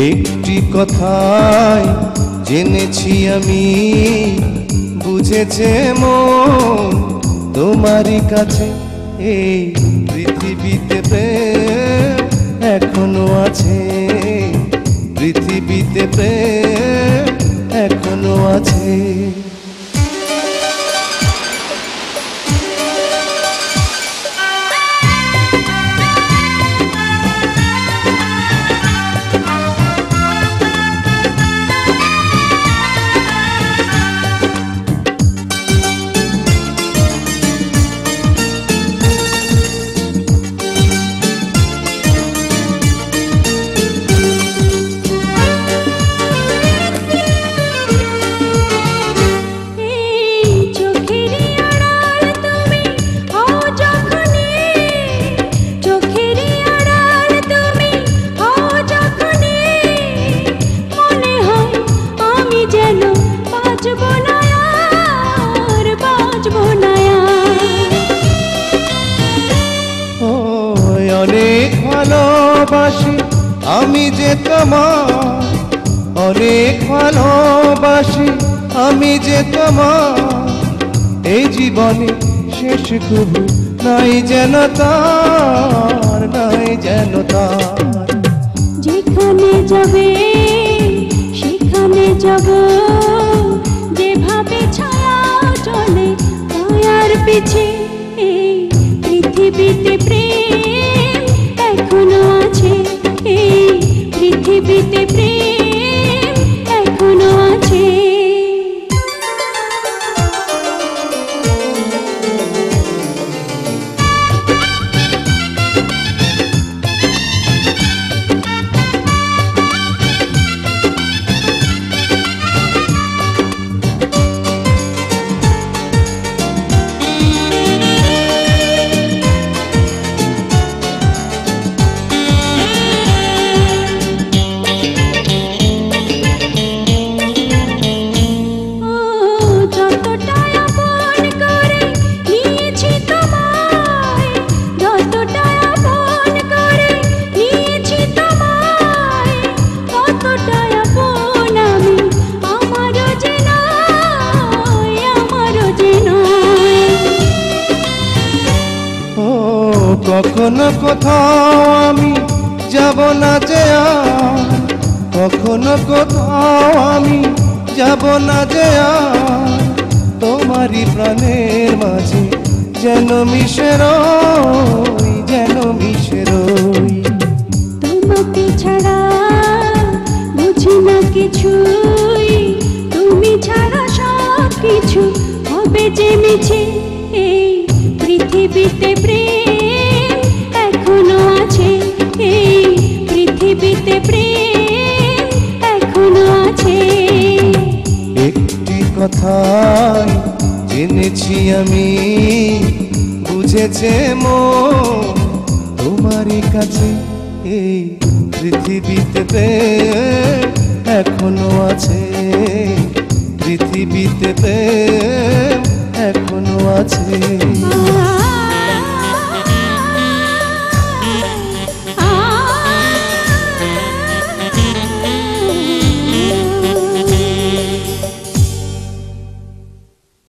একটি কথাই জেনেছি আমি, বুঝেছে মন তোমারই কাছে। এই পৃথিবীতে প্রেম এখনো আছে, পৃথিবীতে প্রেম এখনো আছে। অনেক ভালোবাসি আমি যে তোমার, অনেক ভালোবাসি আমি যে তোমার। এই জীবনে শেষ কবু নাই যেন তার, নাই যেন তার। যেখানে যাবে সেখানে যাব, যেভাবে ছায়া চলে ছায়ার পিছে। এই পৃথিবীতে প্রেম এখনো আছে, এই পৃথিবীতে প্রেম এখনো আছে। কখনো কোথাও আমি যাব না যে আর, কখনো কোথাও আমি যাব না যে আর। তোমারই প্রাণের মাঝে যেন মিশে রই, যেন মিশে রই। তোমাকে ছাড়া বুঝি না কিছুই, তুমি ছাড়া সব কিছু হবে যে মিছে। এই পৃথিবীতে প্রেম এখনো আছে, এই পৃথিবীতে প্রেম এখনো আছে। একটি কথাই জেনেছি আমি, বুঝেছে মন তোমারই কাছে। এই পৃথিবীতে প্রেম এখনো আছে, পৃথিবীতে প্রেম এখনো আছে।